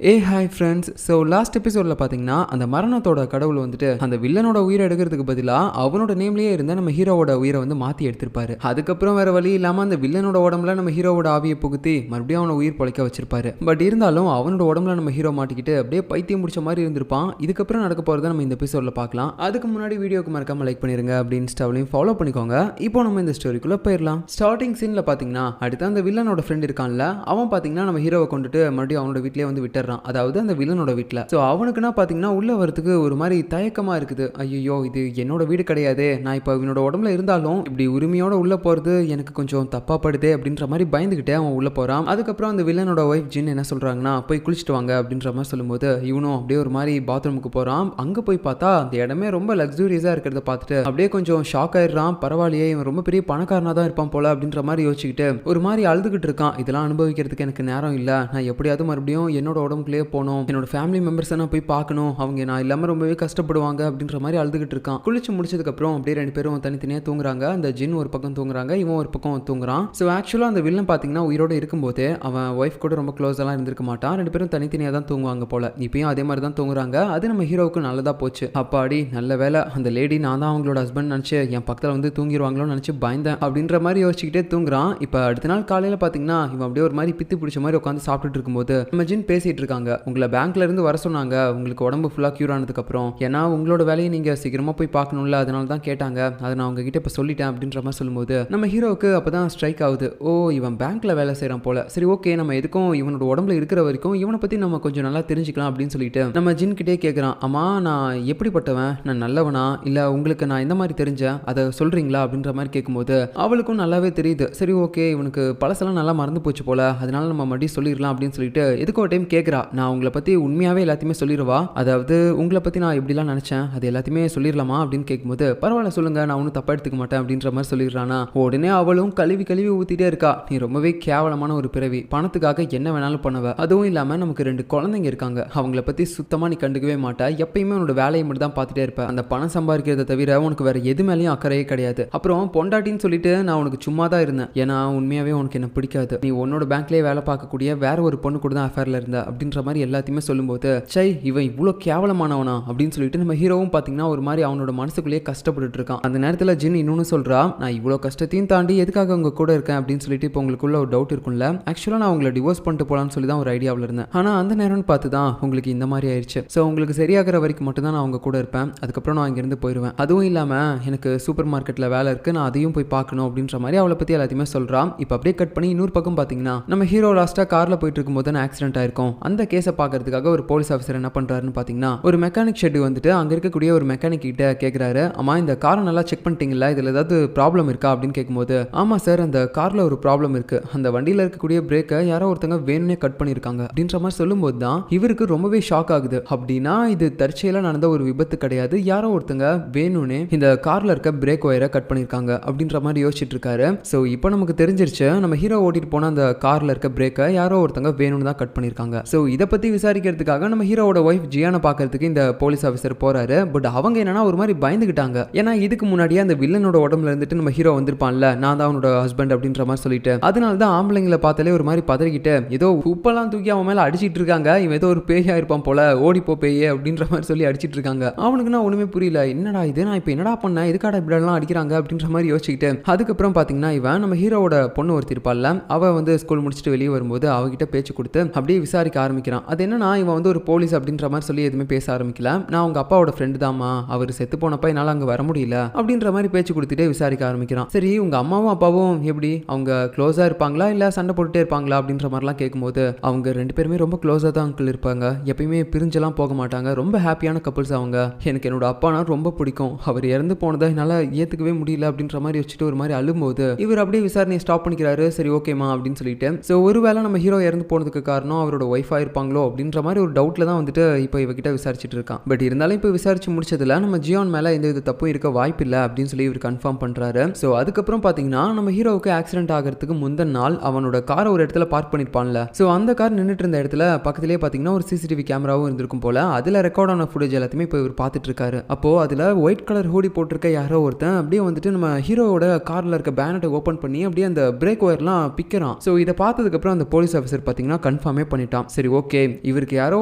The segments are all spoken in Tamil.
Hi friends. ஸோ லாஸ்ட் எபிசோடில் பார்த்தீங்கன்னா அந்த மரணத்தோட கடவுள் வந்துட்டு அந்த வில்லனோட உயிரை எடுக்கிறதுக்கு பதிலாக அவனோட நேம்லேயே இருந்த நம்ம ஹீரோவோட உயிரை வந்து மாற்றி எடுத்திருப்பாரு. அதுக்கப்புறம் வேற வழி இல்லாமல் அந்த வில்லனோட உடம்புல நம்ம ஹீரோவோட ஆவியை புகுத்தி மறுபடியும் அவனை உயிர் பொழைக்க வச்சிருப்பாரு. பட் இருந்தாலும் அவனோட உடம்புல நம்ம ஹீரோ மாட்டிக்கிட்டு அப்படியே பைத்தியம் முடிச்ச மாதிரி இருந்திருப்பான். இதுக்கப்புறம் நடக்க போகிறத நம்ம இந்த எபிசோடில் பார்க்கலாம். அதுக்கு முன்னாடி வீடியோக்கு மறக்காம லைக் பண்ணிருங்க, அப்படின்னு இன்ஸ்டாவிலையும் ஃபாலோ பண்ணிக்கோங்க. இப்போ நம்ம இந்த ஸ்டோரிக்குள்ளே போயிடலாம். ஸ்டார்டிங் சீனில் பார்த்தீங்கன்னா அடுத்து அந்த வில்லனோட ஃப்ரெண்ட் இருக்கான்ல, அவன் பார்த்தீங்கன்னா நம்ம ஹீரோவை கொண்டுட்டு மறுபடியும் அவனோட வீட்டிலே வந்து விட்டுறான். அதாவது அந்த வில்லனோட வீட்டில். ஸோ அவனுக்குன்னா பார்த்தீங்கன்னா உள்ள வரதுக்கு ஒரு மாதிரி தயக்கமாக இருக்குது. ஐயோ, இது என்னோட வீடு கிடையாது, நான் இப்போ இவனோட உடம்புல இருந்தாலும் இப்படி உரிமையோட உள்ள போகிறது எனக்கு கொஞ்சம் தப்பா படுதே அப்படின்ற மாதிரி பயந்துக்கிட்டே அவன் உள்ள போகிறான். அதுக்கப்புறம் அந்த வில்லனோட ஒய்ஃப் ஜின் என்ன சொல்கிறாங்கன்னா, போய் குளிச்சுட்டு வாங்க அப்படின்ற மாதிரி சொல்லும்போது இவனும் அப்படியே ஒரு மாதிரி பாத்ரூமுக்கு போகிறான். அங்கே போய் பார்த்தா அந்த இடமே ரொம்ப லக்ஸூரியஸாக இருக்கிறத பார்த்துட்டு அப்படியே கொஞ்சம் ஷாக் ஆயிடுறான். பரவாயில்லையே, இவன் ரொம்ப பெரிய பணக்காரனாக தான் இருப்பான் போல அப்படின்ற மாதிரி யோசிச்சுக்கிட்டு ஒரு மாதிரி அழுதுகிட்டு இருக்கான். இதெல்லாம் அனுபவிக்கிறதுக்கு எனக்கு நேரம் இல்லை, நான் எப்படியாவது மறுபடியும் என்னோட உடம்புக்குள்ளேயே போகணும், என்னோட ஃபேமிலி மெம்பர்ஸை நான் போய் பார்க்கணும், அவங்க நான் இல்லாமல் ரொம்பவே கஷ்டப்படுவாங்க அப்படின்ற மாதிரி அழுதுகிட்டு இருக்கான். குளிச்சு முடிச்சதுக்கப்புறம் அப்படியே ரெண்டு பேரும் தனித்தனியாக தூங்குறாங்க. அந்த ஜின் ஒரு பக்கம் தூங்குறாங்க, இவன் ஒரு பக்கம் தூங்குறான். ஸோ ஆக்சுவலாக அந்த வில்லன் பார்த்தீங்கன்னா உயிரோடு இருக்கும்போது அவன் ஒய்ஃப் கூட ரொம்ப க்ளோஸெல்லாம் இருந்திருக்க மாட்டான். ரெண்டு பேரும் தனித்தனியாக தான் தூங்குவாங்க போல. இப்பயும் அதே மாதிரி தான் தூங்குறாங்க. அது நம்ம ஹீரோவுக்கு நல்லதாக போச்சு. அப்பாடி நல்ல வேலை, அந்த லேடி நான் தான் அவங்களோட ஹஸ்பண்ட் நினச்சி என் பக்கத்தில் வந்து தூங்கிடுவாங்களோன்னு நினச்சி பயந்தேன் அப்படின்ற மாதிரி யோசிச்சுக்கிட்டே தூங்குறான். இப்போ அடுத்த நாள் காலையில் பார்த்தீங்கன்னா இவன் அப்படியே ஒரு மாதிரி பித்து பிடிச்ச மாதிரி உட்காந்து சாப்பிட்டுட்டு இருக்கும்போது நம்ம ஜின் பேசிட்டு இருக்காங்க. உங்களை பேங்க்ல இருந்து வர சொன்னாங்க, உங்களுக்கு உடம்பு ஃபுல்லாக க்யூர் ஆனதுக்கப்புறம், ஏன்னா உங்களோட வேலையை நீங்கள் சீக்கிரமாக போய் பார்க்கணும்ல, அதனால தான் கேட்டாங்க, அதை நான் உங்ககிட்ட இப்போ சொல்லிட்டேன் அப்படின்ற மாதிரி சொல்லும்போது நம்ம ஹீரோவுக்கு அப்போ தான் ஸ்ட்ரைக் ஆகுது. ஓ, இவன் பேங்க்ல வேலை செய்கிறான் போல. சரி ஓகே, நம்ம எதுக்கும் இவனோட உடம்புல இருக்கிற வரைக்கும் இவனை பற்றி நம்ம கொஞ்சம் நல்லா தெரிஞ்சுக்கலாம் அப்படின்னு சொல்லிட்டு நம்ம ஜின் கிட்டே கேட்குறான். அம்மா, நான் எப்படிப்பட்டவன், நான் நல்லவனா இல்லை உங்களுக்கு நான் இந்த மாதிரி தெரிஞ்சேன், அதை சொல்கிறீங்களா அப்படின்ற மாதிரி கேட்கும்போது அவளுக்கும் நல்லாவே தெரியுது. சரி ஓகே, இவனுக்கு பழசெல்லாம் நல்லா மறந்து போச்சு போல, அதனால நம்ம மறுபடியும் சொல்லிடலாம் அப்படின்னு சொல்லிட்டு எதுக்கும் ஒரு டைம் கேட்குறா. நான் உங்களை பற்றி உண்மையாகவே எல்லாத்தையுமே சொல்லிடுவா, அதாவது உங்களை பற்றி நான் எப்படிலாம் நினச்சேன் அது எல்லாத்தையுமே சொல்லிடலாமா அப்படின்னு கேட்கும்போது பரவாயில்ல சொல்லுங்க, நான் ஒன்றும் தப்பா எடுத்துக்க மாட்டேன் அப்படின்ற மாதிரி சொல்லிடுறானா. உடனே அவளும் கழுவி கழுவி ஊற்றிட்டே இருக்கா. நீ ரொம்பவே கேவலமான ஒரு பிறவி, பணத்துக்காக என்ன வேணாலும் பண்ணுவ, அதுவும் இல்லாமல் நமக்கு 2 குழந்தைங்க இருக்காங்க, அவங்கள பற்றி சுத்தமாக நீ கண்டுக்கவே மாட்டா, எப்பயுமே உன்னோட வேலையை மட்டும் தான் பார்த்துட்டே இருப்ப, அந்த பணம் சம்பாதிக்கிறத தவிர உனக்கு வேற எது மேலேயும் அக்கறையே கிடையாது. அப்புறம் பொண்டாட்டின்னு சொல்லிட்டு நான் உனக்கு சும்மா தான் இருந்தேன், ஏன்னா உண்மையாகவே உனக்கு என்ன பிடிக்காது, நீ உன்னோட பேங்க்லேயே வேலை பார்க்கக்கூடிய வேற ஒரு பொண்ணு கூட தான் அஃபேரில் இருந்த அப்படின்ற மாதிரி எல்லாத்தையுமே சொல்லும்போது சை, இவன் இவ்வளோ கேவலமானவனா அப்படின்னு சொல்லிட்டு நம்ம ஹீரோவும் பார்த்தீங்கன்னா ஒரு மாதிரி அவனோட மனசுக்குள்ளேயே கஷ்டப்பட்டு இருக்கான். அந்த நேரத்தில் ஜின் இன்னொன்று சொல்றா, நான் இவ்வளோ கஷ்டத்தையும் தாண்டி எதுக்காக உங்க கூட இருக்கேன் அப்படின்னு சொல்லிட்டு இப்போ உங்களுக்குள்ள ஒரு டவுட் இருக்கும்ல, ஆக்சுவலாக நான் உங்களை டிவோர்ஸ் பண்ணிட்டு போகலான்னு சொல்லி தான் ஒரு ஐடியாவில் இருந்தேன், ஆனால் அந்த நேரம்னு பார்த்து தான் உங்களுக்கு இந்த மாதிரி ஆயிடுச்சு. ஸோ உங்களுக்கு சரியாகிற வரைக்கும் மட்டும் தான் நான் அவங்க கூட இருப்பேன், அதுக்கப்புறம் நான் இங்கேருந்து போயிடுவேன், அதுவும் இல்லாமல் எனக்கு சூப்பர் மார்க்கெட்டில் வேலை இருக்குது, நான் அதையும் போய் பார்க்கணும் அப்படின்ற மாதிரி அவளை பற்றி எல்லாத்தையுமே சொல்கிறான். இப்போ அப்படியே கட் பண்ணி இன்னொரு பக்கம் பார்த்தீங்கன்னா நம்ம ஹீரோ லாஸ்ட்டாக காரில் போயிட்டு இருக்கும்போது தான் ஆக்சிடென்ட் ஆயிருக்கும். அந்த கேஸை பார்க்கறதுக்காக ஒரு போலீஸ் ஆஃபீஸர் என்ன பண்ணுறாருன்னு பார்த்தீங்கன்னா ஒரு மெக்கானிக் ஷெட் வந்துட்டு அங்கே இருக்கக்கூடிய ஒரு மெக்கானிக் கிட்ட கேட்குறாரு, அம்மா இந்த காரை நல்லா செக் பண்ணிட்டீங்களா, இதில் ஏதாவது ப்ராப்ளம் இருக்கா அப்படின்னு கேட்கும்போது ஆமாம் சார், அந்த காரில் ஒரு ப்ராப்ளம் இருக்குது, அந்த வண்டியில் இருக்கக்கூடிய பிரேக்கை யாரோ ஒருத்தங்க வேணும்னே கட் பண்ணியிருக்காங்க அப்படின்ற மாதிரி சொல்லும்போது தான் இவருக்கு ரொம்பவே ஷாக் ஆகுது. அப்படின்னா இது தற்செயலாக நடந்த ஒரு விபத்து கிடையாது, யாரோ ஒருத்தங்க வேணும்னே இந்த காரில் இருக்க பிரேக் ஒயரை கட் பண்ணியிருக்காங்க அப்படின்ற மாதிரி யோசிச்சுட்டு இருக்காரு. ஸோ இப்போ நமக்கு தெரிஞ்சிருச்சு, நம்ம ஹீரோ ஓட்டிட்டு போன அந்த காரில் இருக்க பிரேக்கை யாரோ ஒருத்தங்க வேணும்னு தான் கட் பண்ணியிருக்காங்க. ஸோ இதை பற்றி விசாரிக்கிறதுக்காக நம்ம ஹீரோவோட ஒய்ஃப் ஜியானை பார்க்கறதுக்கு இந்த போலீஸ் ஆஃபீஸர் போறாரு. பட் அவங்க என்னன்னா ஒரு மாதிரி பயந்துகிட்டாங்க, ஏன்னா இதுக்கு முன்னாடியே அந்த வில்லனோட உடம்புல இருந்துட்டு நம்ம ஹீரோ வந்திருப்பான்ல, நான் தான் அவனோட ஹஸ்பண்ட் அப்படின்ற மாதிரி சொல்லிட்டு, அதனால தான் ஆம்பளைங்களை பார்த்தாலே ஒரு மாதிரி பதறிக்கிட்டு ஏதோ உப்பெல்லாம் தூக்கி அவன் மேலே அடிச்சிட்டு இருக்காங்க, இவன் ஏதோ ஒரு பேயா இருப்பான் போல, ஓடிப்போ பேயே அப்படின்ற மாதிரி சொல்லி அடிச்சிட்டு இருக்காங்க. அவனுக்குன்னா ஒண்ணுமே புரியல, என்னடா இது, நான் இப்போ என்னடா பண்ணேன், இதுக்காட இப்படிலாம் அடிக்கிறாங்க அப்படின்ற மாதிரி யோசிச்சுக்கிட்டு அதுக்கப்புறம் பார்த்தீங்கன்னா இவன் நம்ம ஹீரோவோட பொண்ணு ஒருத்தி இருப்பாள்ல, அவ வந்து ஸ்கூல் முடிச்சுட்டு வெளியே வரும்போது அவகிட்ட பேச்சு கொடுத்து அப்படியே விசாரிக்க ஆரம்பிக்கிறான். அது என்னன்னா இவன் வந்து ஒரு போலீஸ் அப்படின்ற மாதிரி சொல்லி எதுவுமே பேச ஆரம்பிக்கல, நான் உங்க அப்பாவோட ஃப்ரெண்டு தாமா, அவர் செத்து போனப்ப என்னால் அங்கே வர முடியல அப்படின்ற மாதிரி பேச்சு கொடுத்துட்டே விசாரிக்க ஆரம்பிக்கிறான். சரி உங்க அம்மாவும் அப்பாவும் எப்படி, அவங்க க்ளோஸாக இருப்பாங்களா இல்லை சண்டை போட்டுட்டே இருப்பாங்களா அப்படின்ற மாதிரிலாம் கேட்கும்போது அவங்க 2 பேருமே ரொம்ப க்ளோஸாக தான் அங்கிள் இருப்பாங்க, எப்பயுமே பிரிஞ்செல்லாம் போக மாட்டாங்க, ரொம்ப ஹாப்பியான கப்புள்ஸ் அவங்க, எனக்கு என்னோட அப்பானா ரொம்ப பிடிக்கும், அவர் இறந்து போனதை என்னால் ஏற்றுக்கவே முடியல அப்படின்ற மாதிரி வச்சுட்டு ஒரு மாதிரி அழும்போது இவர் அப்படியே விசாரணையை ஸ்டாப் பண்ணிக்கிறாரு. சரி ஓகேமா அப்படின்னு சொல்லிட்டு, ஸோ ஒருவேளை நம்ம ஹீரோ இறந்து போனதுக்கு காரணம் அவரோட ஒய்ஃபாக இருப்பாங்களோ அப்படின்ற மாதிரி ஒரு டவுட்டில் தான் வந்துட்டு இப்போ இவகிட்ட விசாரிச்சுட்டு இருக்கான். பட் இருந்தாலும் இப்போ விசாரிச்சு முடிச்சதுல நம்ம ஜியான் மேலே எந்த வித தப்பும் இருக்க வாய்ப்பு இல்லை அப்படின்னு சொல்லி இவர் கன்ஃபார்ம் பண்ணுறாரு. ஸோ அதுக்கப்புறம் பார்த்தீங்கன்னா நம்ம ஹீரோவுக்கு ஆக்சிடென்ட் ஆகிறதுக்கு முந்தின நாள் அவனோட காரை ஒரு இடத்துல பார்க் பண்ணியிருப்பான்ல, ஸோ அந்த கார் நின்றுட்டு இருந்த இடத்துல பக்கத்திலே பார்த்தீங்கன்னா ஒரு சிசிடிவி கேமராவும் இருந்திருக்கும் போல, அதில் ரெக்கார்ட் ஆன ஃபுட்டேஜ் எல்லாத்தையுமே இப்போ இவர் பார்த்துட்டு இருக்காரு. அப்போ அதில் ஒயிட் கலர் ஹூடி போட்டிருக்க யாரோ ஒருத்தன் அப்படியே வந்துட்டு நம்ம ஹீரோவோட காரில் இருக்க பேனட்டை ஓப்பன் பண்ணி அப்படியே அந்த பிரேக் ஒயர்லாம் பிக்கிறான். ஸோ இதை பார்த்ததுக்கப்புறம் அந்த போலீஸ் ஆஃபீஸர் பார்த்தீங்கன்னா கன்ஃபார்மே பண்ணிட்டான், சரி சரி ஓகே இவருக்கு யாரோ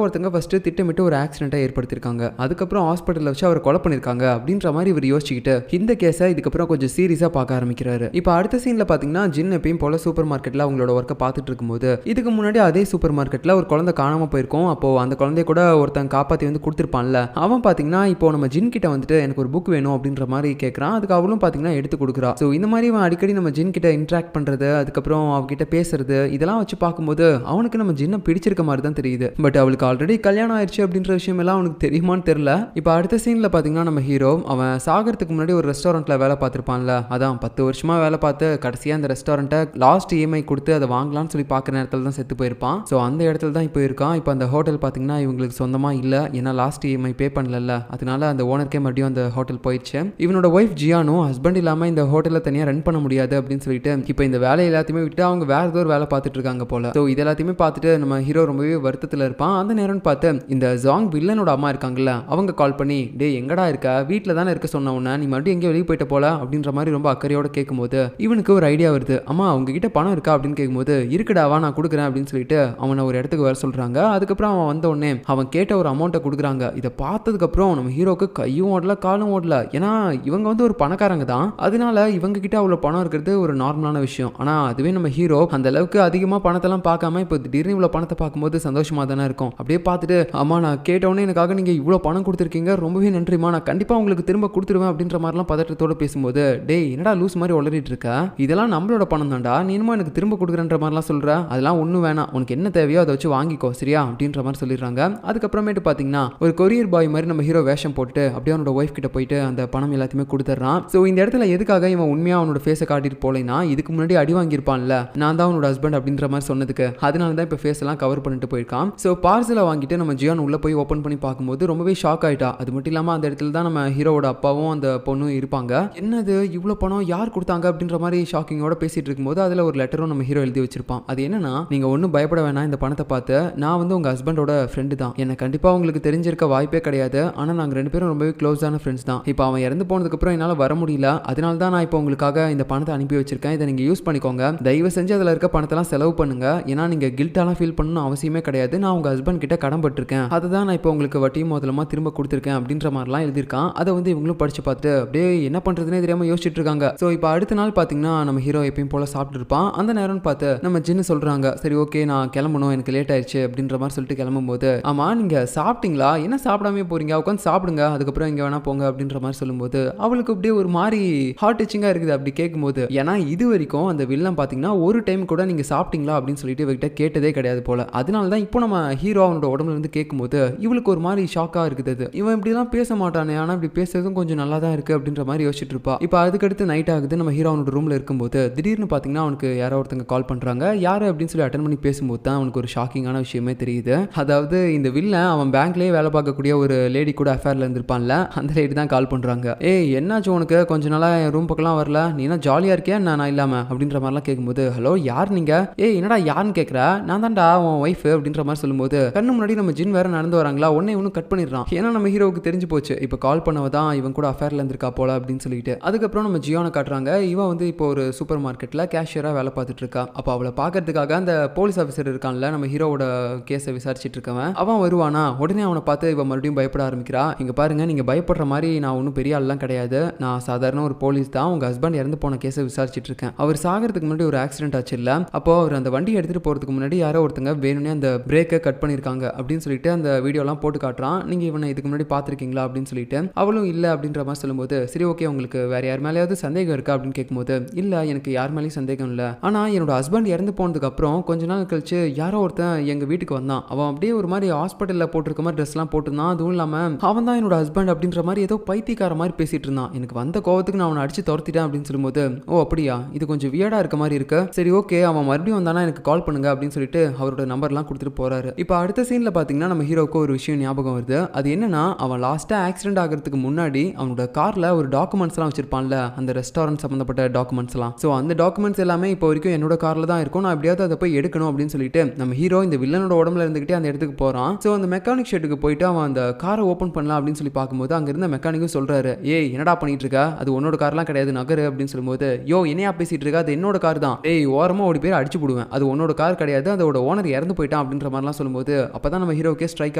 ஒருத்தங்க ஃபர்ஸ்ட் திட்டமிட்டு ஒரு ஆக்சிடென்ட்டை ஏற்படுத்தியிருக்காங்க, அதுக்கப்புறம் ஹாஸ்பிட்டலில் வச்சு அவர் கொலை பண்ணியிருக்காங்க அப்படின்ற மாதிரி இவர் யோசிச்சுக்கிட்டு இந்த கேஸை இதுக்கப்புறம் கொஞ்சம் சீரியஸாக பார்க்க ஆரம்பிக்கிறாரு. இப்போ அடுத்த சீனில் பார்த்தீங்கன்னா ஜின் எப்பயும் போல சூப்பர் மார்க்கெட்டில் அவங்களோட ஒர்க்கை பார்த்துட்டு இருக்கும்போது இதுக்கு முன்னாடி அதே சூப்பர் மார்க்கெட்டில் ஒரு குழந்தை காணாமல் போயிருக்கும். அப்போ அந்த குழந்தைய கூட ஒருத்தன் காப்பாற்றி வந்து கொடுத்துருப்பான்ல, அவன் பார்த்தீங்கன்னா இப்போ நம்ம ஜின் கிட்ட வந்துட்டு எனக்கு ஒரு புக் வேணும் அப்படின்ற மாதிரி கேட்குறான். அதுக்கு அவளும் பார்த்தீங்கன்னா எடுத்து கொடுக்குறா. ஸோ இந்த மாதிரி அவன் அடிக்கடி நம்ம ஜின் கிட்ட இன்ட்ராக்ட் பண்ணுறது, அதுக்கப்புறம் அவகிட்ட பேசுறது, இதெல்லாம் வச்சு பார்க்கும்போது அவனுக்கு நம்ம ஜின்னை பிடிச்சிருக்க மாதிரி தான் தெரியுது. பட் அவளுக்கு ஆல்ரெடி கல்யாணம் ஆயிடுச்சு அப்படின்ற விஷயம் எல்லாம் அவனுக்கு தெரியுமான்னு தெரியல. இப்போ அடுத்த சீனில் பார்த்தீங்கன்னா நம்ம ஹீரோ அவன் சாகிறதுக்கு முன்னாடி ஒரு ரெஸ்டாரண்ட்டில் வேலை பார்த்துருப்பான்ல, அதான் 10 வருஷமாக வேலை பார்த்து கடைசியாக அந்த ரெஸ்டாரண்ட்டை லாஸ்ட் இஎம்ஐ கொடுத்து அதை வாங்கலாம்னு சொல்லி பார்க்குற நேரத்தில் தான் செத்து போயிருப்பான். ஸோ அந்த இடத்துல தான் இப்போ இருக்கான். இப்போ அந்த ஹோட்டல் பார்த்தீங்கன்னா இவங்களுக்கு சொந்தமாக இல்லை, ஏன்னா லாஸ்ட் இஎம்ஐ பே பண்ணல, அதனால அந்த ஓனருக்கே மறுபடியும் அந்த ஹோட்டல் போயிடுச்சு. இவனோட ஒய்ஃப் ஜியானும் ஹஸ்பண்ட் இல்லாமல் இந்த ஹோட்டலில் தனியாக ரன் பண்ண முடியாது அப்படின்னு சொல்லிட்டு இப்போ இந்த வேலை எல்லாத்தையுமே விட்டு அவங்க வேற ஏதோ ஒரு வேலை பார்த்துட்டு இருக்காங்க போல. ஸோ இது எல்லாத்தையுமே பார்த்துட்டு நம்ம ஹீரோ ரொம்பவே வருத்தத்தில் இருப்பான். அந்த நேரம்னு பார்த்து இந்த ஜாங் வில்லனோட அம்மா இருக்காங்கல்ல, அவங்க கால் பண்ணி டே எங்கடா இருக்க, வீட்டில் தானே இருக்க சொன்ன உடனே நீ மறுபடியும் எங்கேயோ வெளியே போயிட்ட போல அப்படின்ற மாதிரி ரொம்ப அக்கறையோட கேட்கும்போது இவனுக்கு ஒரு ஐடியா வருது. அம்மா உங்ககிட்ட பணம் இருக்கா அப்படின்னு கேட்கும்போது இருக்குடாவா நான் கொடுக்குறேன் அப்படின்னு சொல்லிட்டு அவனை ஒரு இடத்துக்கு வர சொல்றாங்க. அதுக்கப்புறம் அவன் வந்த உடனே அவன் கேட்ட ஒரு அமௌண்ட்டை கொடுக்குறாங்க. இதை பார்த்ததுக்கு அப்புறம் நம்ம ஹீரோக்கு கையும் ஓடல காலும் ஓடல, ஏன்னா இவங்க வந்து ஒரு பணக்காரங்க தான், அதனால இவங்க கிட்ட அவ்வளோ பணம் இருக்கிறது ஒரு நார்மலான விஷயம். ஆனா அதுவே நம்ம ஹீரோ அந்த அளவுக்கு அதிகமாக பணத்தெல்லாம் பார்க்காம இப்போ திடீர்னு இவ்வளோ பணத்தை பார்க்கும்போது சந்தோஷமா தானே இருக்கும். அப்படியே பார்த்துட்டு அம்மா நான் கேட்டவுடனே எனக்காக நீங்க இவ்வளோ பணம் கொடுத்துருக்கீங்க, ரொம்பவே நன்றிமா, நான் கண்டிப்பா உங்களுக்கு திரும்ப கொடுத்துருவேன் அப்படின்ற மாதிரிலாம் பதட்டத்தோட பேசும்போது டேய் என்னடா லூஸ் மாதிரி உளறிட்டு இருக்க, இதெல்லாம் நம்மளோட பணம் தான்டா, நீ என்னமோ எனக்கு திரும்ப கொடுக்குறன்ற மாதிரிலாம் சொல்ற, அதெல்லாம் ஒன்றும் வேணாம், உனக்கு என்ன தேவையோ அதை வச்சு வாங்கிக்கோ சரியா அப்படின்ற மாதிரி சொல்லிடுறாங்க. அதுக்கப்புறமேட்டு பார்த்தீங்கன்னா ஒரு கொரியர் பாய் மாதிரி நம்ம ஹீரோ வேஷம் போட்டு அப்படியே அவனோட ஒய்ஃப் கிட்ட போயிட்டு அந்த பணம் எல்லாத்தையுமே கொடுத்துட்றான். ஸோ இந்த இடத்துல எதுக்காக இவன் உண்மையாக அவனோட ஃபேஸை காட்டிட்டு போலேன்னா இதுக்கு முன்னாடி அடி வாங்கியிருப்பான்ல, நான் தான் அவனோட ஹஸ்பண்ட் அப்படின்ற மாதிரி சொன்னதுக்கு, அதனால தான் இப்போ ஃபேஸ் எல்லாம் கவர் பண்ணிட்டு போயிருக்கான். ஸோ பார்சலை வாங்கிட்டு நம்ம ஜியான் உள்ள போய் ஓப்பன் பண்ணி பார்க்கும்போது ரொம்பவே ஷாக் ஆயிட்டா. அது மட்டும் இல்லாமல் அந்த இடத்துல தான் நம்ம ஹீரோவோட அப்பாவும் அந்த பொண்ணும் இருப்பாங்க. என்னது இவ்வளோ பணம் யார் கொடுத்தாங்க அப்படின்ற மாதிரி ஷாக்கிங்கோட பேசிட்டு இருக்கும்போது அதில் ஒரு லெட்டரும் நம்ம ஹீரோ எழுதி வச்சிருப்பான். அது என்னன்னா நீங்க ஒன்றும் பயப்பட வேணாம், இந்த பணத்தை பார்த்து நான் வந்து உங்க ஹஸ்பண்டோட ஃப்ரெண்டு தான், எனக்கு கண்டிப்பாக உங்களுக்கு தெரிஞ்சிருக்க வாய்ப்பே கிடையாது, ஆனால் நாங்கள் 2 பேரும் ரொம்பவே க்ளோஸான ஃப்ரெண்ட்ஸ் தான். இப்போ அவன் இறந்து போனதுக்கப்புறம் என்னால் வர முடியல, அதனால தான் நான் இப்போ உங்களுக்காக இந்த பணத்தை அனுப்பி வச்சிருக்கேன், இதை நீங்கள் யூஸ் பண்ணிக்கோங்க, தயவு செஞ்சு அதில் இருக்க பணத்தெல்லாம் செலவு பண்ணுங்க, ஏன்னா நீங்கள் கில்ட்டாலாம் ஃபீல் பண்ணணும் அவசியமே கிடையாது, நான் உங்கள் ஹஸ்பண்ட் கிட்ட கடன் பட்டிருக்கேன், அதை தான் நான் இப்போ உங்களுக்கு வட்டியும் முதலமாக திரும்ப கொடுத்துருக்கேன் அப்படின்ற மாதிரிலாம் எழுதியிருக்கான். அதை வந்து இவங்களும் படிச்சு பார்த்துட்டு அப்படியே என்ன பண்ணுறதுனே தெரியாமல் யோசிச்சுட்டு இருக்காங்க. ஸோ இப்போ அடுத்த நாள் பார்த்தீங்கன்னா நம்ம ஹீரோ எப்பயும் போல சாப்பிட்டு இருப்பான். அந்த நேரம்னு பார்த்து நம்ம ஜின்னு சொல்கிறாங்க சரி ஓகே நான் கிளம்பணும், எனக்கு லேட் ஆயிடுச்சு அப்படின்ற மாதிரி சொல்லிட்டு கிளம்பும் போது ஆமாம் நீங்கள் சாப்பிட்டீங்களா, என்ன சாப்பிடாமே போறீங்க, உட்காந்து சாப்பிடுங்க, அதுக்கப்புறம் இங்கே வேணா போங்க அப்படின்ற மாதிரி சொல்லும்போது அவளுக்கு அப்படியே ஒரு மாதிரி ஹார்ட் டச்சிங்காக இருக்குது அப்படி கேட்கும்போது. ஏன்னா இது வரைக்கும் அந்த வில்லன் பார்த்தீங்கன்னா ஒரு டைம் கூட நீங்கள் சாப்பிட்டீங்களா அப்படின்னு சொல்லிட்டு இவர்கிட்ட கேட்டதே கிடையாது போல. அதனால தான் இப்போ நம்ம ஹீரோ அவனோட உடம்புல இருந்து கேட்கும்போது இவளுக்கு ஒரு மாதிரி ஷாக்காக இருக்குது. இவன் இப்படிலாம் பேச மாட்டானே, ஆனால் இப்படி பேசுறதும் கொஞ்சம் நல்லா தான் இருக்குது அப்படின்ற மாதிரி யோசிச்சுட்டு இருப்பா. இப்போ அதுக்கடுத்து நைட் ஆகுது. நம்ம ஹீரோ அவனோட ரூமில் இருக்கும்போது திடீர்னு பார்த்தீங்கன்னா அவனுக்கு யாரோ ஒருத்தங்க கால் பண்ணுறாங்க. யார் அப்படின்னு சொல்லி அட்டன் பண்ணி பேசும்போது தான் அவனுக்கு ஒரு ஷாக்கிங்கான விஷயமே தெரியுது. அதாவது இந்த வில்லன் அவன் பேங்க்லேயே வேலை பார்க்கக்கூடிய ஒரு லேடி கூட அஃபேரில் இருந்திருப்பான்ல, அந்த லேடி தான் கால் பண்ணுறாங்க. ஏய் என்னாச்சு உனக்கு, கொஞ்ச நாளாக என் ரூம் பக்கம்லாம் வரல, நீ என்ன ஜாலியாக இருக்கியா நான் இல்லாமல் அப்படின்ற மாதிரிலாம் கேட்கும்போது ஹலோ யார் நீங்கள், ஏய் என்னடா யாருன்னு கேட்குற, நான் தான்டா உன் ஒய்ஃப் அப்படின்ற மாதிரி சொல்லும்போது கண்ணு முன்னாடி நம்ம ஜின் வேற நடந்து வராங்களா, உடனே இன்னும் கட் பண்ணிடுறான். ஏன்னா நம்ம ஹீரோவுக்கு தெரிஞ்சு போச்சு இப்போ கால் பண்ணவ தான் இவன் கூட அஃபேரில் இருந்திருக்கா போல அப்படின்னு சொல்லிட்டு. அதுக்கப்புறம் நம்ம ஜியோனை காட்டுறாங்க. இவன் வந்து இப்போ ஒரு சூப்பர் மார்க்கெட்டில் கேஷியராக வேலை பார்த்துட்டு இருக்கா. அப்போ அவளை பார்க்கறதுக்காக அந்த போலீஸ் ஆஃபீஸர் இருக்கான்ல, நம்ம ஹீரோவோட கேஸை விசாரிச்சுட்டு இருக்கவன் அவன் வருவானா, உடனே அவனை பார்த்து இவன் மறுபடியும் பயப்பட ஆரம்பிக்கிறா. இங்கே பாருங்க நீங்கள் பயப்படுற மாதிரி நான் ஒன்றும் பெரிய ஆள்லாம் கிடையாது, நான் சாதாரண ஒரு போலீஸ் தான், உங்கள் ஹஸ்பண்ட் இறந்து போன கேஸை விசாரிச்சுட்டு இருக்கேன், அவர் சாகிறதுக்கு முன்னாடி ஒரு ஆக்சிடென்ட் ஆச்சு இல்லை, அப்போ அவர் அந்த வண்டி எடுத்துகிட்டு போகிறதுக்கு முன்னாடி யாரோ ஒருத்தங்க வேணும்னே அந்த பிரேக்கை கட் பண்ணியிருக்காங்க அப்படின்னு சொல்லிட்டு அந்த வீடியோலாம் போட்டு காட்டுறான். நீங்கள் இவனை இதுக்கு முன்னாடி பார்த்துருக்கீங்களா அப்படின்னு சொல்லிட்டு அவளும் இல்லை அப்படின்ற மாதிரி சொல்லும்போது சரி ஓகே உங்களுக்கு வேற யார் மேலேயாவது சந்தேகம் இருக்கா அப்படின்னு கேட்கும்போது இல்லை எனக்கு யார் மேலேயும் சந்தேகம் இல்லை, ஆனால் என்னோட ஹஸ்பண்ட் இறந்து போனதுக்கு அப்புறம் கொஞ்ச நாள் கழிச்சு யாரோ ஒருத்தன் எங்கள் வீட்டுக்கு வந்தான், அவன் அப்படியே ஒரு மாதிரி ஹாஸ்பிட்டலில் போட்டிருக்க மாதிரி ட்ரெஸ்லாம் போட்டுருந்தான், அதுவும் இல்லாமல் அவன் தான் என்னோட ஹஸ்பண்ட் அப்படின்ற மாதிரி ஏதோ பைத்தியக்கார மாதிரி பேசிட்டு இருந்தான், எனக்கு வந்த கோவத்துக்கு நான் அவனை அடிச்சு துரத்திட்டேன் அப்படின்னு சொல்லும்போது ஓ அப்படியா இது கொஞ்சம் வியர்டா இருக்க மாதிரி இருக்கு, சரி ஓகே அவன் மறுபடியும் வந்தானா எனக்கு கால் பண்ணுங்க அப்படின்னு சொல்லிட்டு அவரோட நம்பர்லாம் கொடுத்துட்டு போறாரு. இப்போ அடுத்த சீன்ல பாத்தீங்கன்னா நம்ம ஹீரோக்கு ஒரு விஷயம் ஞாபகம் வருது. அது என்னன்னா அவன் லாஸ்டா ஆக்சிடென்ட் ஆகிறதுக்கு முன்னாடி அவனோட கார்ல ஒரு டாக்குமெண்ட்ஸ் எல்லாம் வச்சிருப்பான்ல, அந்த ரெஸ்டாரண்ட் சம்பந்தப்பட்ட டாக்குமெண்ட்ஸ் எல்லாம். ஸோ அந்த டாக்குமெண்ட்ஸ் எல்லாமே இப்போ வரைக்கும் என்னோட கார்ல தான் இருக்கும், நான் எப்படியாவது அதை போய் எடுக்கணும் அப்படின்னு சொல்லிட்டு நம்ம ஹீரோ இந்த வில்லனோட உடம்புல இருந்துகிட்டே அந்த இடத்துக்கு போறான். ஸோ அந்த மெக்கானிக் ஷெட்டுக்கு போயிட்டு அவன் அந்த காரை ஓப்பன் பண்ணலாம் அப்படின்னு சொல்லி பார்க்கும்போது அங்க இருந்த மெக்கானிக்கும் சொல்றாரு ஏய் என்னடா பண்ணிட்டு இருக்க, அது உன்னோட கார்லாம் கிடையாது நகரு அப்படின்னு சொல்லும்போது யோ என்னையா பேசிட்டு இருக்கா, அது என்னோட கார் தான், ஏய் ஓரமா ஓடி பேர் அடிச்சு போடுவேன், அது உன்னோட கார் கிடையாது, அதோட ஓனர் இறந்து போயிட்டான் போயிட்டான் அப்படின்ற மாதிரிலாம் சொல்லும்போது அப்பதான் நம்ம ஹீரோக்கே ஸ்ட்ரைக்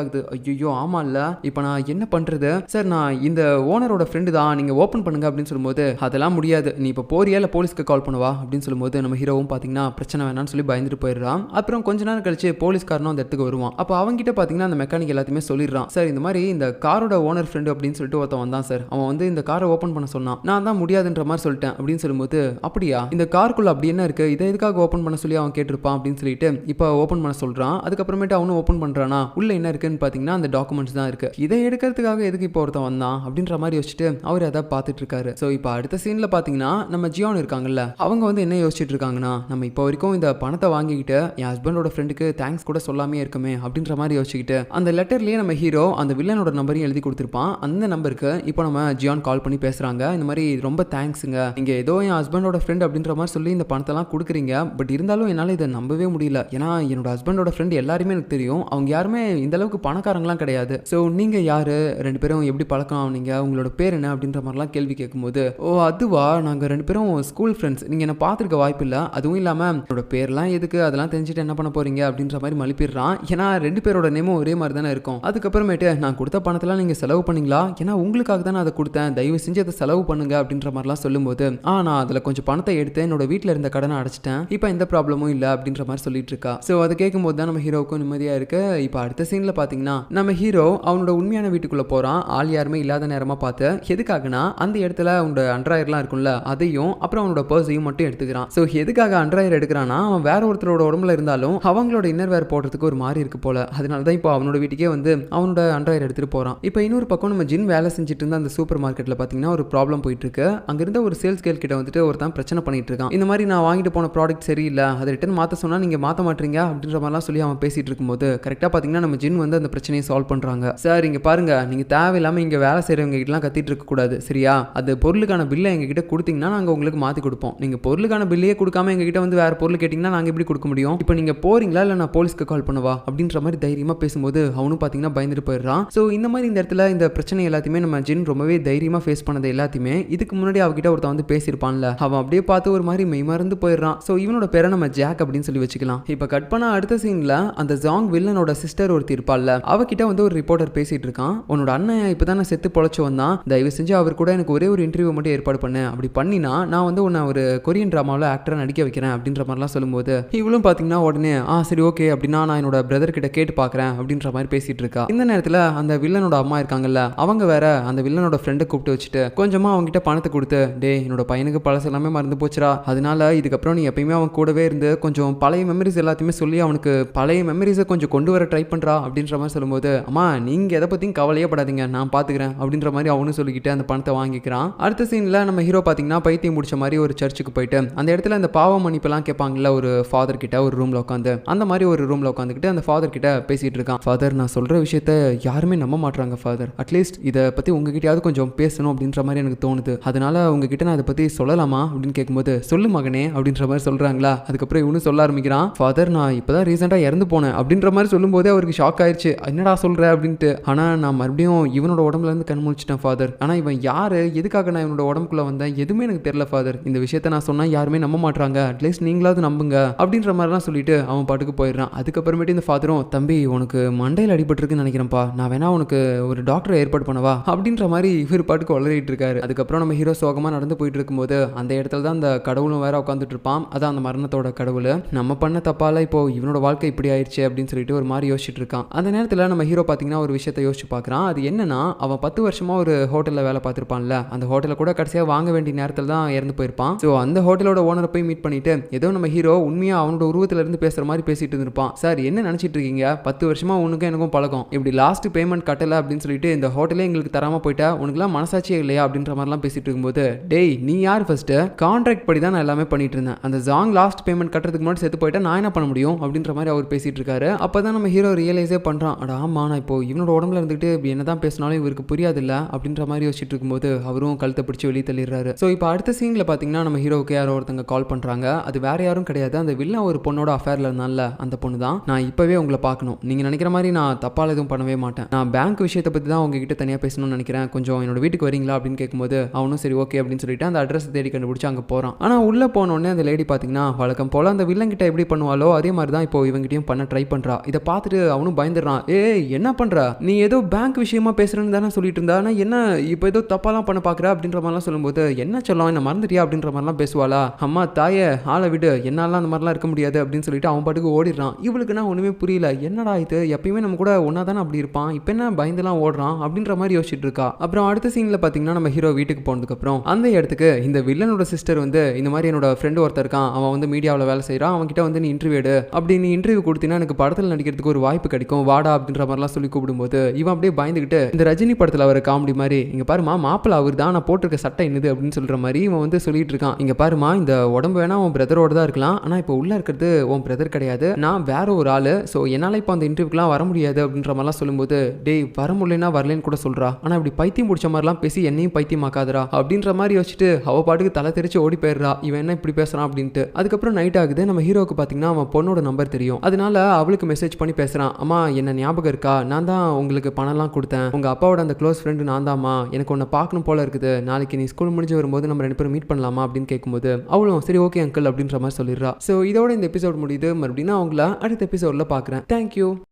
ஆகுது. ஐயோ ஆமா இல்ல, இப்போ நான் என்ன பண்றது சார், நான் இந்த ஓனரோட ஃப்ரெண்டு தான், நீங்க ஓப்பன் பண்ணுங்க அப்படின்னு சொல்லும்போது அதெல்லாம் முடியாது, நீ இப்போ போறியா இல்லை போலீஸ்க்கு கால் பண்ணுவா அப்படின்னு சொல்லும்போது நம்ம ஹீரோவும் பார்த்தீங்கன்னா பிரச்சனை வேணாம்னு சொல்லி பயந்துட்டு போயிடுறான். அப்புறம் கொஞ்ச நேரம் கழிச்சு போலீஸ்காரனும் அந்த இடத்துக்கு வருவான். அப்போ அவங்ககிட்ட பார்த்தீங்கன்னா அந்த மெக்கானிக் எல்லாத்தையுமே சொல்லிடுறான். சார் இந்த மாதிரி இந்த காரோட ஓனர் ஃப்ரெண்டு அப்படின்னு சொல்லிட்டு ஒருத்தன் வந்தான் சார், அவன் வந்து இந்த காரை ஓப்பன் பண்ண சொன்னான், நான் தான் முடியாதுன்ற மாதிரி சொல்லிட்டேன் அப்படின்னு சொல்லும்போது அப்படியா, இந்த காருக்குள்ள அப்படி என்ன இருக்கு, இதை எதுக்காக ஓப்பன் பண்ண சொல்லி அவன் கேட்டிருப்பான் அப்படின்னு சொல்லிட்டு இப்போ ஓப்பன் பண்ண சொல்றான். அதுக்கப்புறமேட்டு அவனும் ஓப்பன் பண்றானா, உள்ள என்ன இருக்குன்னு பார்த்தீங்கன்னா அந்த டாக்குமெண்ட்ஸ் தான் இருக்கு, இதை எடுக்கிறதுக்காக எதுக்கு இப்போ ஒருத்தன் வந்தான் அப்படின்ற மாதிரி யோசிச்சுட்டு அவர் அதை பார்த்துட்டு இருக்காரு. ஸோ இப்போ அடுத்த சீன்ல பார்த்தீங்கன்னா நம்ம ஜியான் இருக்காங்கல்ல, அவங்க வந்து என்ன யோசிச்சுட்டு இருக்காங்கன்னா, நம்ம இப்போ வரைக்கும் இந்த பணத்தை வாங்கிக்கிட்டு என் ஹஸ்பண்டோட ஃப்ரெண்டுக்கு தேங்க்ஸ் கூட சொல்லாமே இருக்குமே அப்படின்ற மாதிரி யோசிச்சுக்கிட்டு அந்த லெட்டர்லயே நம்ம ஹீரோ அந்த வில்லனோட நம்பரையும் எழுதி கொடுத்துருப்பான். அந்த நம்பருக்கு இப்போ நம்ம ஜியான் கால் பண்ணி பேசுறாங்க. இந்த மாதிரி ரொம்ப தேங்க்ஸுங்க, நீங்க ஏதோ என் ஹஸ்பண்டோட ஃப்ரெண்ட் அப்படின்ற மாதிரி சொல்லி இந்த பணத்தெல்லாம் கொடுக்குறீங்க, பட் இருந்தாலும் என்னால் இதை நம்பவே முடியல, ஏன்னா என்னோட ஹஸ்பண்டோட ஃப்ரெண்ட் எல்லாருமே எனக்கு தெரியும், அவங்க யாருமே இந்த அளவுக்கு பணக்காரங்களாம் கிடையாது, ஸோ நீங்க யாரு, ரெண்டு பேரும் எப்படி பழக்கம் ஆனீங்க, உங்களோட பேர் என்ன அப்படின்ற மாதிரிலாம் கேள்வி கேட்கும்போது, ஓ அதுவா, நாங்க ரெண்டு பேரும் ஸ்கூல் ஃப்ரெண்ட்ஸ், நீங்க என்ன பார்த்துருக்க வாய்ப்பு இல்லை, அதுவும் இல்லாம என்னோட பேர்லாம் எதுக்கு, அதெல்லாம் தெரிஞ்சுட்டு என்ன பண்ண போறீங்க அப்படின்ற மாதிரி மலிப்பிடுறான். ஏன்னா ரெண்டு பேரோட நேமும் ஒரே மாதிரி தானே இருக்கும். அதுக்கப்புறமேட்டு நான் கொடுத்த பணத்தெல்லாம் நீங்க செலவு பண்ணீங்களா, ஏன்னா உங்களுக்காக தான் அதை கொடுத்தேன், தயவு செஞ்சு அதை செலவு பண்ணுங்க அப்படின்ற மாதிரிலாம் சொல்லும்போது நான் அதில் கொஞ்சம் பணத்தை எடுத்து என்னோட வீட்டில் இருந்த கடனை அடைச்சிட்டேன், இப்போ எந்த ப்ராப்ளமும் இல்லை அப்படின்ற மாதிரி சொல்லிட்டு இருக்கா. ஸோ அதை கேட்கும்போது தான் நம்ம ஹீரோவுக்கும் நிம்மதியா இருக்கு. இப்போ அடுத்த சீன்ல பாத்தீங்கன்னா நம்ம ஹீரோ அவனோட உண்மையான வீட்டுக்குள்ள போறான். ஆள் யாருமே இல்லாத நேரமா பார்த்து, எதுக்காகனா அந்த இடத்துல அவனோட அண்ட்ராயர்லாம் இருக்கும்ல அதையும் அப்புறம் அவனோட பர்ஸையும் மட்டும் எடுத்துக்கிறான். ஸோ எதுக்காக அண்ட்ராயர் எடுக்கிறான்னா, அவன் வேற ஒருத்தரோட உடம்புல இருந்தாலும் அவங்களோட இன்னர் வேர் போடுறதுக்கு ஒரு மாதிரி இருக்கு போல, அதனால தான் இப்போ அவனோட வீட்டுக்கே வந்து அவனோட அண்ட்ராயர் எடுத்துட்டு போறான். இப்போ இன்னொரு பக்கம் நம்ம ஜின் வேலை செஞ்சுட்டு இருந்த அந்த சூப்பர் மார்க்கெட்ல பாத்தீங்கன்னா ஒரு ப்ராப்ளம் போயிட்டு இருக்கு. அங்க இருந்த ஒரு சேல்ஸ் கேர்ள் கிட்ட வந்துட்டு ஒருத்தன் பிரச்சனை பண்ணிட்டு இருக்கான். இந்த மாதிரி நான் வாங்கிட்டு போன ப்ராடக்ட் சரியில்லை, அதை ரிட்டர்ன் மாத்த சொன்னா நீங்க மாத்த மாட்டீங்க அப்படின்ற மாதிரிலாம் சொல்லி அவன் பேசிட்டு இருக்கும்போது கரெக்டா பாத்தீங்கன்னா நம்ம ஜின் வந்து அந்த பிரச்சனையை சால்வ் பண்றாங்க. சார் இங்க பாருங்க, நீங்க தேவையில்லாம இங்க வேலை செய்யறவங்க கிட்டலாம் கத்திட்டு இருக்க கூடாது சரியா, அது பொருளுக்கான பில்லை எங்க கிட்ட கொடுத்தீங்கன்னா நாங்க உங்களுக்கு மாத்தி கொடுப்போம், நீங்க பொருளுக்கான பில்லையே கொடுக்காம எங்க கிட்ட வந்து வேற பொருள் கேட்டீங்கன்னா நாங்க எப்படி கொடுக்க முடியும், இப்போ நீங்க போறீங்களா இல்ல நான் போலீஸ்க்கு கால் பண்ணவா அப்படின்ற மாதிரி தைரியமா பேசும்போது அவனும் பாத்தீங்கன்னா பயந்துட்டு போயிடுறான். ஸோ இந்த மாதிரி இந்த இடத்துல இந்த பிரச்சனை எல்லாத்தையுமே நம்ம ஜின் ரொம்பவே தைரியமா ஃபேஸ் பண்ணது எல்லாத்தையுமே இதுக்கு முன்னாடி அவகிட்ட ஒருத்தன் வந்து பேசியிருப்பான்ல, அவன் அப்படியே பார்த்து ஒரு மாதிரி மெய்மறந்து போயிடுறான். ஸோ இவனோட பேரை நம்ம ஜாக் அப்படின்னு சொல்லி வச்சுக்கலாம். இப்போ கட் பண்ண அடுத்த சீன்ல அந்த ஜாங் வில்லனோட சிஸ்டர் ஒருத்தி இருப்பாள்ல, அவகிட்ட வந்து ஒரு ரிப்போர்ட்டர் பேசிட்டு இருக்கான். உன்னோட அண்ணன் இப்பதான் செத்து பொழைச்சு வந்தான், தயவு செஞ்சு அவர் கூட எனக்கு ஒரே ஒரு இன்டர்வியூ மட்டும் ஏற்பாடு பண்ணு, அப்படி பண்ணினா நான் வந்து உன்னை ஒரு கொரியன் டிராமாவில் ஆக்டரா நடிக்க வைக்கிறேன் அப்படின்ற மாதிரிலாம் சொல்லும்போது இவளும் பாத்தீங்கன்னா உடனே சரி ஓகே அப்படின்னா நான் என்னோட பிரதர் கிட்ட கேட்டு பாக்குறேன் அப்படின்ற மாதிரி பேசிட்டு இருக்கா. இந்த நேரத்தில் அந்த வில்லனோட அம்மா இருக்காங்கல்ல, அவங்க வேற அந்த வில்லனோட ஃப்ரெண்டை கூப்பிட்டு வச்சுட்டு கொஞ்சமா அவங்க கிட்ட பணத்தை கொடுத்து, டே என்னோட பையனுக்கு பழசு எல்லாமே மறந்து போச்சுரா, அதனால இதுக்கப்புறம் நீ எப்பயுமே அவன் கூடவே இருந்து கொஞ்சம் பழைய மெமரிஸ் எல்லாத்தையுமே சொல்லி அவனுக்கு பழைய மெமரிஸை கொஞ்சம் கொண்டு வர ட்ரை பண்றா அப்படின்ற மாதிரி சொல்லும்போது, அம்மா நீங்க எதை பத்தியும் கவலையே படாதீங்க நான் பாத்துக்கிறேன் அப்படின்ற மாதிரி அவனும் சொல்லிக்கிட்டு அந்த பணத்தை வாங்கிக்கிறான். அடுத்த சீன்ல நம்ம ஹீரோ பாத்தீங்கன்னா பைத்தியம் முடிச்ச மாதிரி ஒரு சர்ச்சுக்கு போயிட்டு அந்த இடத்துல அந்த பாவ மன்னிப்பெல்லாம் கேட்பாங்கல்ல ஒரு ஃபாதர் கிட்ட ஒரு ரூம்ல உட்காந்து, அந்த மாதிரி ஒரு ரூம்ல உட்காந்துக்கிட்டு அந்த ஃபாதர் கிட்ட பேசிட்டு இருக்கான். ஃபாதர் நான் சொல்ற விஷயத்த யாருமே நம்ப மாட்டாங்க ஃபாதர், அட்லீஸ்ட் இதை பத்தி உங்ககிட்டயாவது கொஞ்சம் பேசணும் அப்படின்ற மாதிரி எனக்கு தோணுது, அதனால உங்ககிட்ட நான் அதை பத்தி சொல்லலாமா அப்படின்னு கேட்கும்போது, சொல்லு மகனே அப்படின்ற மாதிரி சொல்றாங்களா. அதுக்கப்புறம் இவனும் சொல்ல ஆரம்பிக்கிறான், ஃபாதர் நான் இப்பதான் ரீசெண்டா இறந்து போனேன் அப்படின்ற மாதிரி சொல்லும் போதே அவருக்கு ஷாக் ஆயிடுச்சு, என்னடா சொல்ற அப்படின்ட்டு. ஆனா நான் மறுபடியும் இவனோட உடம்புல இருந்து கண் முழிச்சிட்டேன் ஃபாதர், ஆனா இவன் யாரு, எதுக்காக நான் இவனோட உடம்புக்குள்ள வந்தேன் எதுவுமே எனக்கு தெரியல ஃபாதர், இந்த விஷயத்த நான் சொன்னா யாருமே நம்ப மாட்டாங்க, அட்லீஸ்ட் நீங்களாவது நம்புங்க அப்படின்ற மாதிரிலாம் சொல்லிட்டு அவன் பாட்டுக்கு போயிடுறான். அதுக்கப்புறமேட்டு இந்த ஃபாதரும், தம்பி உனக்கு மண்டையில் அடிபட்டிருக்குன்னு நினைக்கிறேன்ப்பா, நான் வேணா உனக்கு ஒரு டாக்டரை ஏற்பாடு பண்ணவா அப்படின்ற மாதிரி இவர் பாட்டுக்கு வளரிட்டு இருக்காரு. அதுக்கப்புறம் நம்ம ஹீரோ சோகமா நடந்து போயிட்டு இருக்கும்போது அந்த இடத்துல தான் அந்த கடவுளும் வேற உட்காந்துட்டு இருப்பான், அதான் அந்த மரணத்தோட கடவுள், நம்ம பண்ண தப்பால இப்போ இவனோட வாழ்க்கை இப்படி ஆயிடுச்சு அப்படின்னு சொல்லிட்டு ஒரு மாதிரி யோசிச்சுட்டு இருக்கான். அந்த நேரத்தில் நம்ம ஹீரோ பார்த்தீங்கன்னா ஒரு விஷயத்தை யோசிச்சு பார்க்குறான். அது என்னன்னா, அவன் 10 வருஷமா ஒரு ஹோட்டலில் வேலை பார்த்துருப்பான்ல, அந்த ஹோட்டலில் கூட கடைசியாக வாங்க வேண்டிய நேரத்தில் தான் இறந்து போயிருப்பான். ஸோ அந்த ஹோட்டலோட ஓனரை போய் மீட் பண்ணிட்டு ஏதோ நம்ம ஹீரோ உண்மையா அவனோட உருவத்துல இருந்து பேசுற மாதிரி பேசிட்டு இருந்திருப்பான். சார் என்ன நினைச்சிட்டு இருக்கீங்க, 10 வருஷமா உனக்கும் எனக்கும் பழக்கம், இப்படி லாஸ்ட் பேமெண்ட் கட்டல அப்படின்னு சொல்லிட்டு இந்த ஹோட்டலே எங்களுக்கு தராம போயிட்டா உனக்குலாம் மனசாட்சியே இல்லையா அப்படின்ற மாதிரிலாம் பேசிட்டு இருக்கும்போது, டேய் நீ யார், ஃபர்ஸ்ட் கான்ட்ராக்ட் படி தான் நான் எல்லாமே பண்ணிட்டு இருந்தேன், அந்த ஜாங் லாஸ்ட் பேமெண்ட் கட்டுறதுக்கு முன்னாடி செத்து போயிட்டா நான் என்ன பண்ண முடியும் அப்படின்ற மாதிரி அவர் பேசிட்டு இருக்காரு. அப்பதான் நம்ம ஹீரோ ரியலைஸே பண்றான், அட ஆமா நான் இப்போ இவனோட உடம்புல இருந்துட்டு என்னதான் பேசினாலும் இவருக்கு புரியாது இல்ல அப்படின்ற மாதிரி யோசிச்சுட்டு இருக்கும்போது அவரும் கழுத்தை பிடிச்சி வெளியே தள்ளிடுறாரு. ஸோ இப்போ அடுத்த சீன்ல பாத்தீங்கன்னா நம்ம ஹீரோவுக்கு யாரோ ஒருத்தங்க கால் பண்றாங்க. அது வேற யாரும் கிடையாது, அந்த வில்லன் ஒரு பொண்ணோட அஃபேர்ல இருந்தால அந்த பொண்ணு தான். நான் இப்பவே உங்களை பார்க்கணும், நீங்க நினைக்கிற மாதிரி நான் தப்பால எதுவும் பண்ணவே மாட்டேன், நான் பேங்க் விஷயத்தை பத்தி தான் உங்ககிட்ட தனியா பேசணும்னு நினைக்கிறேன், கொஞ்சம் என்னோட வீட்டுக்கு வரீங்களா அப்படின்னு கேட்கும்போது அவனும் சரி ஓகே அப்படின்னு சொல்லிட்டு அந்த அட்ரஸ் தேடி கண்டுபிடிச்சு அங்க போறான். ஆனா உள்ள போனோடனே அந்த லேடி பாத்தீங்கன்னா வழக்கம் போல அந்த வில்லன் கிட்ட எப்படி பண்ணுவாலோ அதே மாதிரி தான் இப்போ இவங்க இவங்கிட்டயும் பண்ண ட்ரை பண்றா. இதை பார்த்துட்டு அவனும் பயந்துடுறான். ஏய் என்ன பண்ற, நீ ஏதோ பேங்க் விஷயமா பேசுறேன்னு தானே சொல்லிட்டு இருந்தா, ஆனா என்ன இப்போ ஏதோ தப்பாலாம் பண்ண பாக்குற அப்படின்ற மாதிரிலாம் சொல்லும்போது, என்ன சொல்லும் என்ன மறந்துட்டியா அப்படின்ற மாதிரிலாம் பேசுவாளா. அம்மா தாயே ஆளை விடு, என்னாலாம் அந்த மாதிரிலாம் இருக்க முடியாது அப்படின்னு சொல்லிட்டு அவன் பாட்டுக்கு ஓடிடுறான். இவளுக்குன்னா ஒண்ணுமே புரியல, என்னடா இது எப்பயுமே நம்ம கூட ஒன்னா தானே அப்படி இருப்பான், இப்போ என்ன பயந்துலாம் ஓடுறான் அப்படின்ற மாதிரி யோசிச்சுட்டு இருக்கா. அப்புறம் அடுத்த சீன்ல பாத்தீங்கன்னா நம்ம ஹீரோ வீட்டுக்கு போனதுக்கு அப்புறம் அந்த இடத்துக்கு இந்த வில்லனோட சிஸ்டர் வந்து இந்த மாதிரி என்னோட ஃப்ரெண்டு ஒருத்தர் இருக்கான், அவன் வந்து மீடியாவில் வேலை செய்யறான், அவன் கிட்ட வந்து நீ இன்டர்வியூ எடு, அப்படி நீ இன்டர்வியூ கொடுத்தீங்கன்னா எனக்கு படத்தில் நடிக்கிறதுக்கு ஒரு வாய்ப்பு கிடைக்கும் வாடா அப்படின்ற மாதிரிலாம் சொல்லி கூப்பிடும்போது இவன் அப்படியே பயந்துகிட்டு இந்த ரஜினி படத்தில் வர காமெடி மாதிரி இங்க பாருமா மாப்பிள்ள அவர் தான், நான் போட்டிருக்க சட்டை என்னது அப்படின்னு சொல்ற மாதிரி இவன் வந்து சொல்லிட்டு இருக்கான். இங்க பாருமா இந்த உடம்பு வேணா உன் பிரதரோட தான் இருக்கலாம், ஆனா இப்போ உள்ள இருக்கிறது உன் பிரதர் கிடையாது, நான் வேற ஒரு ஆளு, ஸோ என்னால இப்போ அந்த இன்டர்வியூக்குலாம் வர முடியாது அப்படின்ற மாதிரிலாம் சொல்லும்போது டேய் வர முடியலன்னா வரலன்னு கூட சொல்றா, ஆனா இப்படி பைத்தியம் பிடிச்ச மாதிரிலாம் பேசி என்னையும் பைத்தியமாக்காதரா அப்படின்ற மாதிரி யோசிச்சுட்டு அவ பாட்டுக்கு தலை தெரிச்சு ஓடி போயிடுறா. இவன் என்ன இப்படி பேசுறான் அப்படின்ட்டு. அதுக்கப்புறம் நைட் ஆகுது. நம்ம ஹீரோக்கு பாத்தீங்கன்னா அவன் பொண்ணோட நம்பர் தெரியும், அதனால அவளுக்கு மெசேஜ் பண்ணி பேசுறான். அம்மா என்ன ஞாபகம் இருக்கா, நான் தான் உங்களுக்கு பணம்லாம் கொடுத்தேன், உங்க அப்பாவோட அந்த க்ளோஸ் ஃப்ரெண்டு நான் தான்மா, எனக்கு உன்னை பார்க்கணும் போல இருக்குது, நாளைக்கு நீ ஸ்கூல் முடிஞ்சு வரும்போது நம்ம 2 பேரும் மீட் பண்ணலாமா அப்படின்னு கேட்கும்போது அவளும் சரி ஓகே அங்கிள் அப்படின்ற மாதிரி சொல்லிடுறா. ஸோ இதோட இந்த எபிசோட் முடியுது. மறுபடியும் அவங்கள அடுத்த எபிசோட்ல பார்க்குறேன். தேங்க்யூ.